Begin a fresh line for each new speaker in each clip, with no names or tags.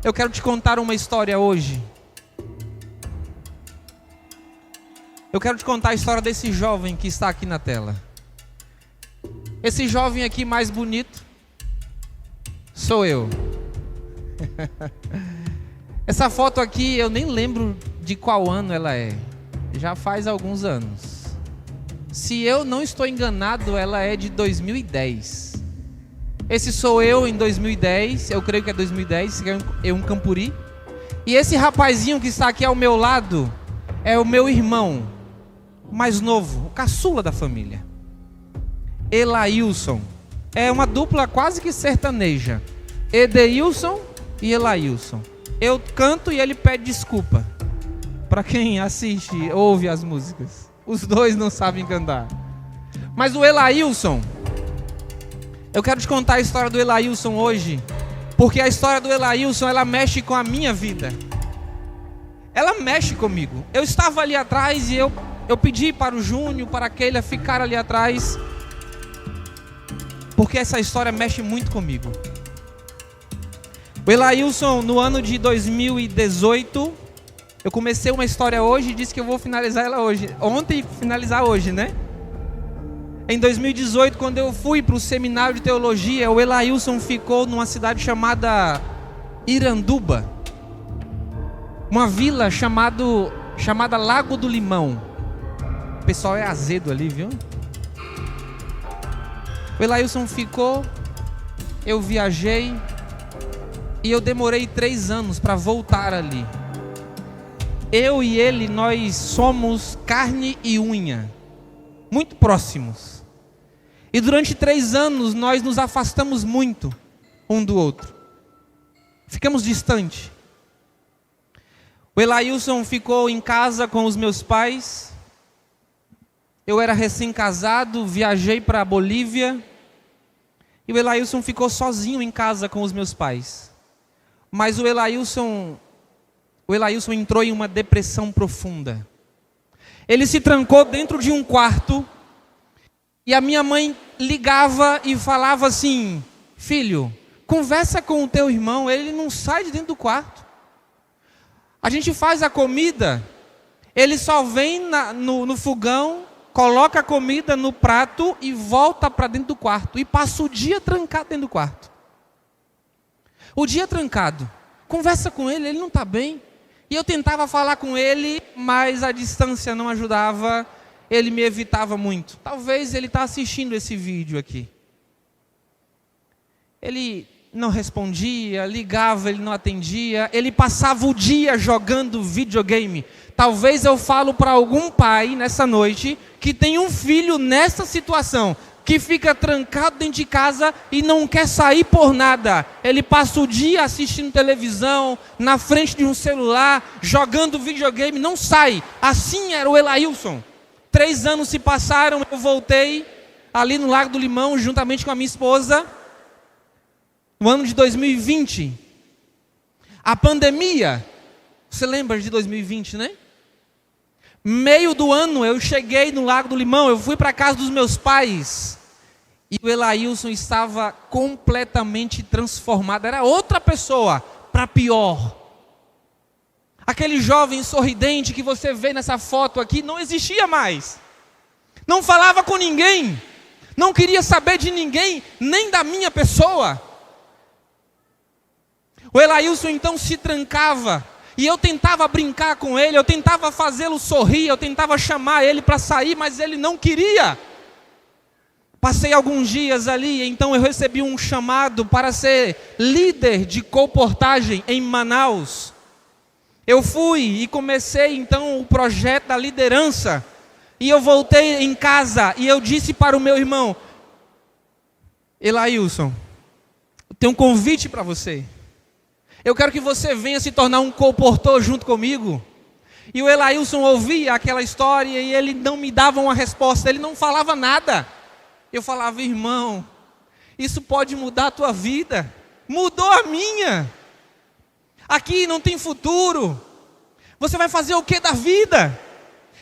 Eu quero te contar uma história hoje. Eu quero te contar a história desse jovem que está aqui na tela. Esse jovem aqui mais bonito sou eu. Essa foto aqui eu nem lembro de qual ano ela é. Já faz alguns anos. Se eu não estou enganado, ela é de 2010. Esse sou eu em 2010, eu creio que é 2010, é um Campuri. E esse rapazinho que está aqui ao meu lado é o meu irmão mais novo, o caçula da família, Elailson. É uma dupla quase que sertaneja, Edeilson e Elailson. Eu canto e ele pede desculpa. Para quem assiste, ouve as músicas, os dois não sabem cantar. Mas o Elailson, eu quero te contar a história do Elailson hoje, porque a história do Elailson, ela mexe com a minha vida. Ela mexe comigo. Eu estava ali atrás e eu pedi para o Júnior, para a Keila ficar ali atrás, porque essa história mexe muito comigo. O Elailson, no ano de 2018, eu comecei uma história hoje e disse que eu vou finalizar ela hoje. Ontem, finalizar hoje, né? Em 2018, quando eu fui para o seminário de teologia, o Elailson ficou numa cidade chamada Iranduba, uma vila chamada Lago do Limão. O pessoal é azedo ali, viu? O Elailson ficou, eu viajei e eu demorei 3 anos para voltar ali. Eu e ele, nós somos carne e unha, muito próximos. E durante 3 anos nós nos afastamos muito um do outro. Ficamos distantes. O Elailson ficou em casa com os meus pais. Eu era recém-casado, viajei para a Bolívia. E o Elailson ficou sozinho em casa com os meus pais. Mas o Elailson entrou em uma depressão profunda. Ele se trancou dentro de um quarto. E a minha mãe ligava e falava assim: filho, conversa com o teu irmão, ele não sai de dentro do quarto. A gente faz a comida, ele só vem no fogão, coloca a comida no prato e volta para dentro do quarto. E passa o dia trancado dentro do quarto. O dia trancado. Conversa com ele, ele não está bem. E eu tentava falar com ele, mas a distância não ajudava. Ele me evitava muito. Talvez ele está assistindo esse vídeo aqui. Ele não respondia, ligava, ele não atendia. Ele passava o dia jogando videogame. Talvez eu falo para algum pai nessa noite que tem um filho nessa situação, que fica trancado dentro de casa e não quer sair por nada. Ele passa o dia assistindo televisão, na frente de um celular, jogando videogame, não sai. Assim era o Elailson. 3 anos se passaram, eu voltei ali no Lago do Limão, juntamente com a minha esposa, no ano de 2020. A pandemia, você lembra de 2020, né? Meio do ano eu cheguei no Lago do Limão, eu fui para a casa dos meus pais. E o Elailson estava completamente transformado, era outra pessoa, para pior. Aquele jovem sorridente que você vê nessa foto aqui não existia mais. Não falava com ninguém. Não queria saber de ninguém, nem da minha pessoa. O Elailson então se trancava. E eu tentava brincar com ele, eu tentava fazê-lo sorrir, eu tentava chamar ele para sair, mas ele não queria. Passei alguns dias ali, então eu recebi um chamado para ser líder de comportagem em Manaus. Eu fui e comecei então o projeto da liderança. E eu voltei em casa e eu disse para o meu irmão: Elailson, eu tenho um convite para você. Eu quero que você venha se tornar um comportor junto comigo. E o Elailson ouvia aquela história e ele não me dava uma resposta, ele não falava nada. Eu falava: irmão, isso pode mudar a tua vida. Mudou a minha. Aqui não tem futuro. Você vai fazer o que da vida?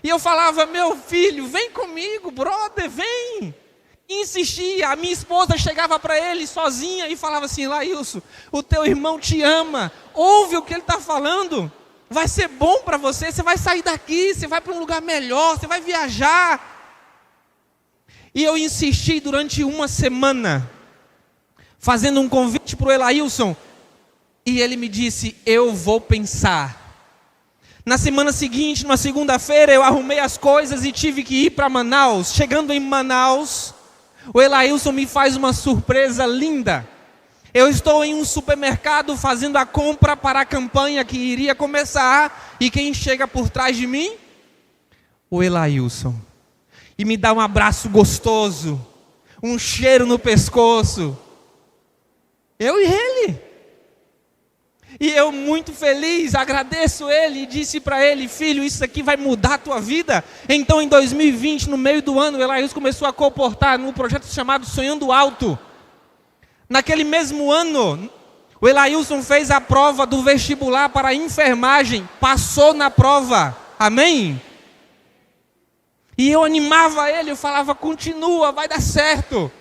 E eu falava: meu filho, vem comigo, brother, vem. insistia. A minha esposa chegava para ele sozinha e falava assim: Laílson, o teu irmão te ama, ouve o que ele está falando, vai ser bom para você, você vai sair daqui, você vai para um lugar melhor, você vai viajar. E eu insisti durante uma semana, fazendo um convite para o Elailson, e ele me disse: eu vou pensar. Na semana seguinte, numa segunda-feira, eu arrumei as coisas e tive que ir para Manaus. Chegando em Manaus, o Elailson me faz uma surpresa linda. Eu estou em um supermercado fazendo a compra para a campanha que iria começar, e quem chega por trás de mim? O Elailson. E me dá um abraço gostoso, um cheiro no pescoço. Eu e ele. E eu, muito feliz, agradeço ele e disse para ele: filho, isso aqui vai mudar a tua vida. Então em 2020, no meio do ano, o Elailson começou a comportar num projeto chamado Sonhando Alto. Naquele mesmo ano, o Elailson fez a prova do vestibular para a enfermagem, passou na prova, amém? E eu animava ele, eu falava: continua, vai dar certo.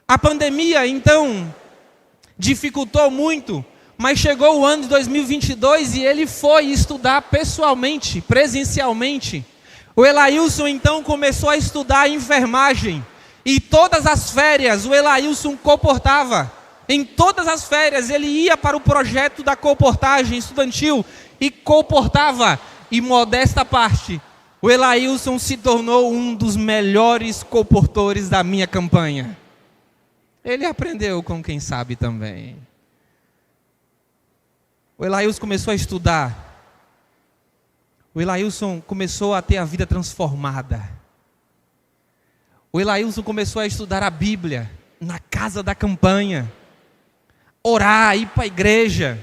A pandemia, então, dificultou muito, mas chegou o ano de 2022 e ele foi estudar pessoalmente, presencialmente. O Elailson, então, começou a estudar enfermagem. E todas as férias, o Elailson comportava. Em todas as férias, ele ia para o projeto da comportagem estudantil e comportava. E modesta parte, o Elailson se tornou um dos melhores comportores da minha campanha. Ele aprendeu com quem sabe também. O Elailson começou a estudar. O Elailson começou a ter a vida transformada. O Elailson começou a estudar a Bíblia na casa da campanha, orar, ir para a igreja.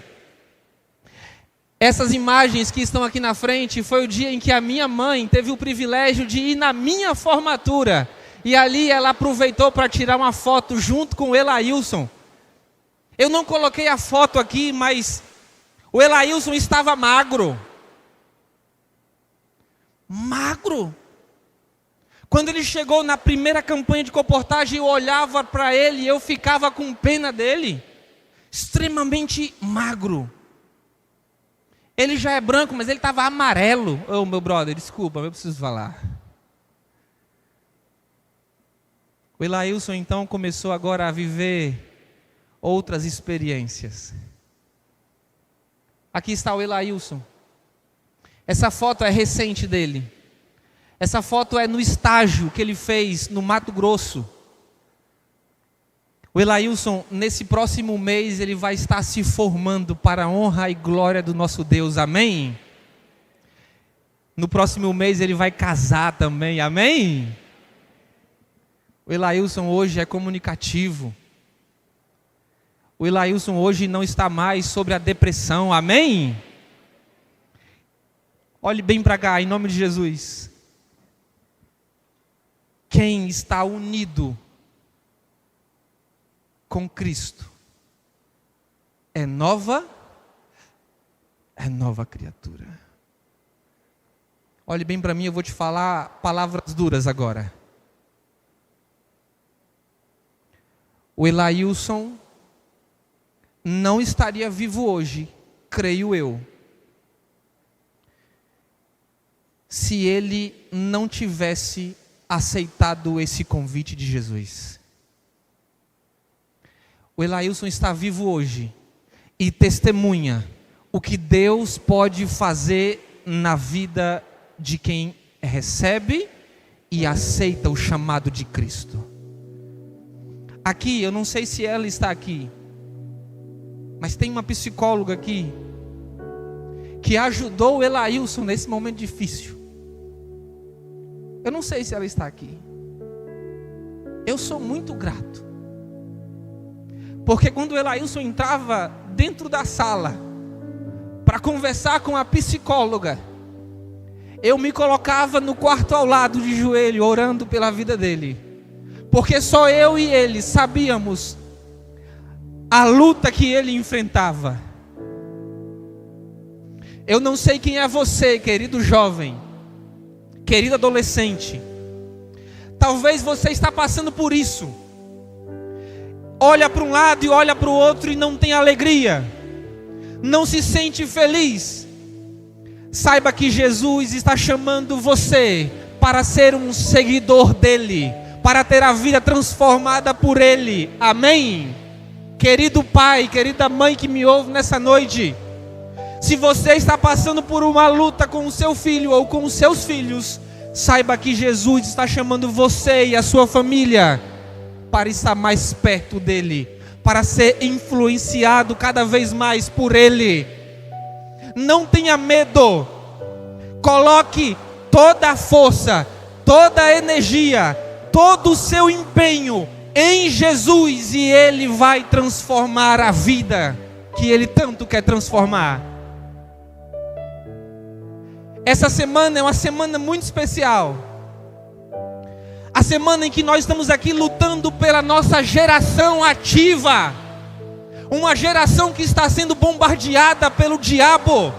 Essas imagens que estão aqui na frente foi o dia em que a minha mãe teve o privilégio de ir na minha formatura. E ali ela aproveitou para tirar uma foto junto com o Elailson. Eu não coloquei a foto aqui, mas o Elailson estava magro. Magro. Quando ele chegou na primeira campanha de comportagem, eu olhava para ele e eu ficava com pena dele. Extremamente magro. Ele já é branco, mas ele estava amarelo. Ô, meu brother, desculpa, eu preciso falar. O Elailson então começou agora a viver outras experiências. Aqui está o Elailson. Essa foto é recente dele. Essa foto é no estágio que ele fez no Mato Grosso. O Elailson, nesse próximo mês, ele vai estar se formando para a honra e glória do nosso Deus, amém? No próximo mês ele vai casar também, amém? O Elailson hoje é comunicativo. O Elailson hoje não está mais sobre a depressão, amém? Olhe bem para cá, em nome de Jesus. Quem está unido com Cristo é nova criatura. Olhe bem para mim, eu vou te falar palavras duras agora. O Elailson não estaria vivo hoje, creio eu, se ele não tivesse aceitado esse convite de Jesus. O Elailson está vivo hoje e testemunha o que Deus pode fazer na vida de quem recebe e aceita o chamado de Cristo. Aqui, eu não sei se ela está aqui, mas tem uma psicóloga aqui que ajudou o Elailson nesse momento difícil. Eu não sei se ela está aqui. Eu sou muito grato. Porque quando o Elailson entrava dentro da sala para conversar com a psicóloga, eu me colocava no quarto ao lado de joelho, orando pela vida dele. Porque só eu e ele sabíamos a luta que ele enfrentava. Eu não sei quem é você, querido jovem, querido adolescente. Talvez você está passando por isso. Olha para um lado e olha para o outro e não tem alegria. Não se sente feliz. Saiba que Jesus está chamando você para ser um seguidor dele, para ter a vida transformada por ele. Amém? Querido pai, querida mãe que me ouve nessa noite, se você está passando por uma luta com o seu filho ou com os seus filhos, saiba que Jesus está chamando você e a sua família para estar mais perto dele, para ser influenciado cada vez mais por ele. Não tenha medo. Coloque toda a força, toda a energia, todo o seu empenho em Jesus, e ele vai transformar a vida que ele tanto quer transformar. Essa semana é uma semana muito especial. A semana em que nós estamos aqui lutando pela nossa geração ativa. Uma geração que está sendo bombardeada pelo diabo.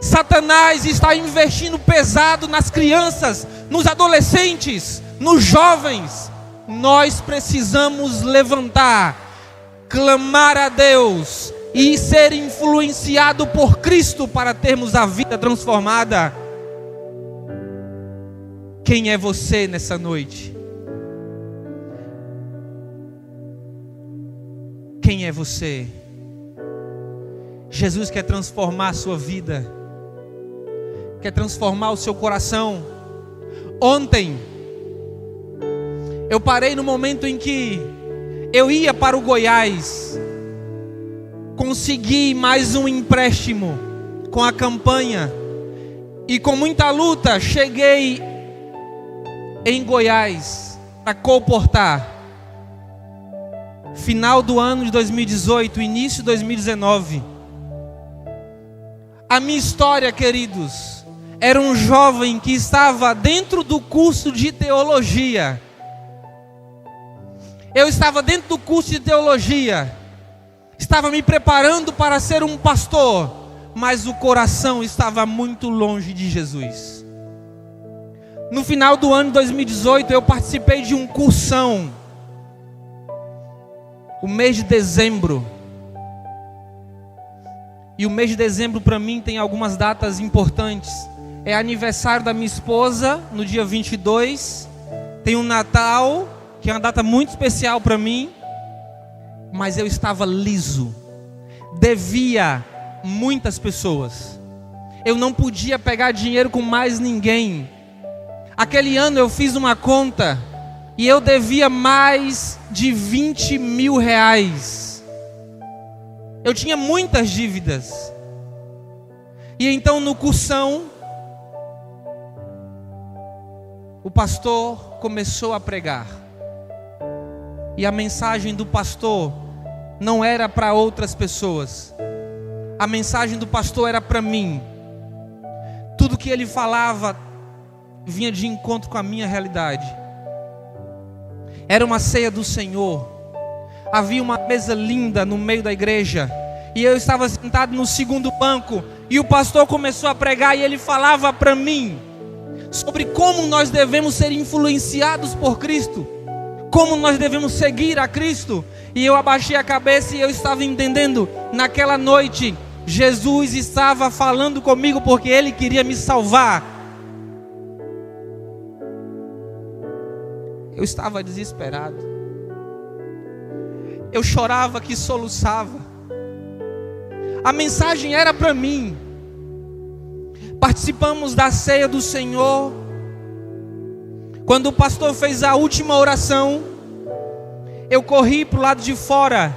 Satanás está investindo pesado nas crianças, nos adolescentes, nos jovens. Nós precisamos levantar, clamar a Deus e ser influenciado por Cristo para termos a vida transformada. Quem é você nessa noite? Quem é você? Jesus quer transformar a sua vida, quer transformar o seu coração. Ontem, eu parei no momento em que eu ia para o Goiás, consegui mais um empréstimo com a campanha, e com muita luta cheguei em Goiás para comportar. Final do ano de 2018, início de 2019. A minha história, queridos, era um jovem que estava dentro do curso de teologia. Eu estava dentro do curso de teologia, estava me preparando para ser um pastor, mas o coração estava muito longe de Jesus. No final do ano de 2018, eu participei de um cursão, o mês de dezembro. E o mês de dezembro para mim tem algumas datas importantes. É aniversário da minha esposa, no dia 22. Tem um Natal, que é uma data muito especial para mim. Mas eu estava liso. Devia muitas pessoas. Eu não podia pegar dinheiro com mais ninguém. Aquele ano eu fiz uma conta e eu devia mais de 20 mil reais. Eu tinha muitas dívidas. E então no cursão, o pastor começou a pregar. E a mensagem do pastor não era para outras pessoas. A mensagem do pastor era para mim. Tudo que ele falava vinha de encontro com a minha realidade. Era uma ceia do Senhor. Havia uma mesa linda no meio da igreja, e eu estava sentado no segundo banco, e o pastor começou a pregar, e ele falava para mim sobre como nós devemos ser influenciados por Cristo, como nós devemos seguir a Cristo. E eu abaixei a cabeça e eu estava entendendo. Naquela noite, Jesus estava falando comigo porque Ele queria me salvar. Eu estava desesperado. Eu chorava que soluçava. A mensagem era para mim. Participamos da ceia do Senhor. Quando o pastor fez a última oração, eu corri para o lado de fora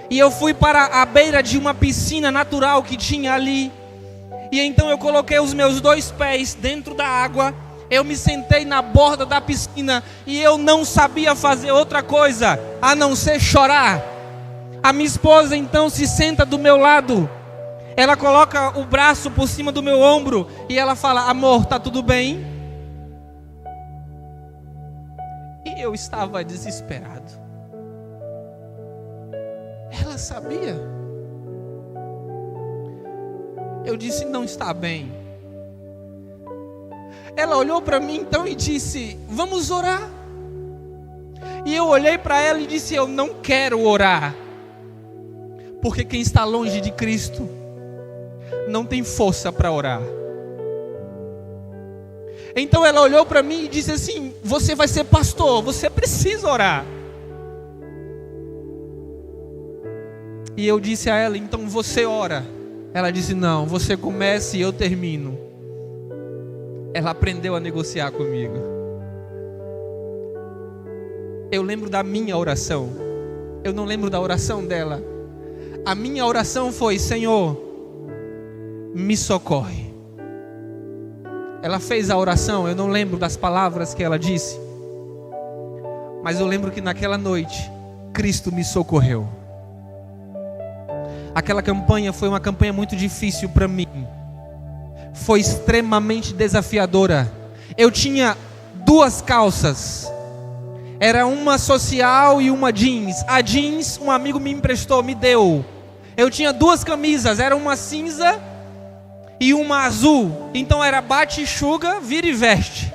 e eu fui para a beira de uma piscina natural que tinha ali. E então eu coloquei os meus 2 pés dentro da água. Eu me sentei na borda da piscina e eu não sabia fazer outra coisa a não ser chorar. A minha esposa então se senta do meu lado. Ela coloca o braço por cima do meu ombro e ela fala: amor, tá tudo bem? E eu estava desesperado. Ela sabia. Eu disse: não está bem. Ela olhou para mim então e disse: vamos orar. E eu olhei para ela e disse: eu não quero orar, porque quem está longe de Cristo não tem força para orar. Então ela olhou para mim e disse assim: você vai ser pastor, você precisa orar. E eu disse a ela: então você ora. Ela disse: não, você começa e eu termino. Ela aprendeu a negociar comigo. Eu lembro da minha oração, eu não lembro da oração dela. A minha oração foi: Senhor, me socorre. Ela fez a oração, eu não lembro das palavras que ela disse, mas eu lembro que naquela noite Cristo me socorreu. Aquela campanha foi uma campanha muito difícil para mim, foi extremamente desafiadora. Eu tinha 2 calças, era uma social e uma jeans. A jeans um amigo me emprestou, me deu. Eu tinha 2 camisas, era uma cinza e uma azul. Então era bate, enxuga, vira e veste.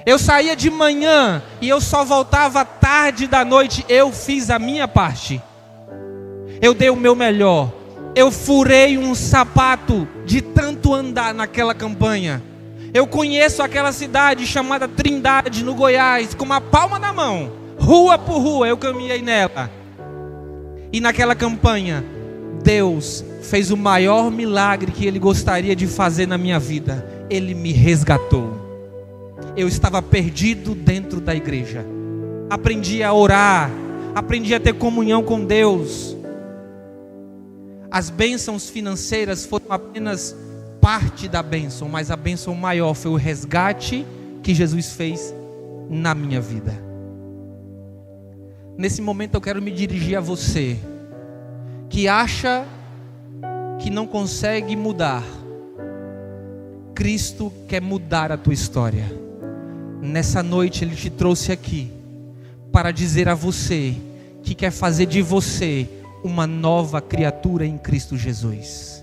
Eu saía de manhã e eu só voltava tarde da noite. Eu fiz a minha parte, eu dei o meu melhor. Eu furei um sapato de tanto andar naquela campanha. Eu conheço aquela cidade chamada Trindade, no Goiás, com uma palma na mão. Rua por rua eu caminhei nela. E naquela campanha, Deus fez o maior milagre que Ele gostaria de fazer na minha vida. Ele me resgatou. Eu estava perdido dentro da igreja. Aprendi a orar, aprendi a ter comunhão com Deus. As bênçãos financeiras foram apenas parte da bênção, mas a bênção maior foi o resgate que Jesus fez na minha vida. Nesse momento eu quero me dirigir a você que acha que não consegue mudar. Cristo quer mudar a tua história. Nessa noite Ele te trouxe aqui para dizer a você que quer fazer de você uma nova criatura em Cristo Jesus.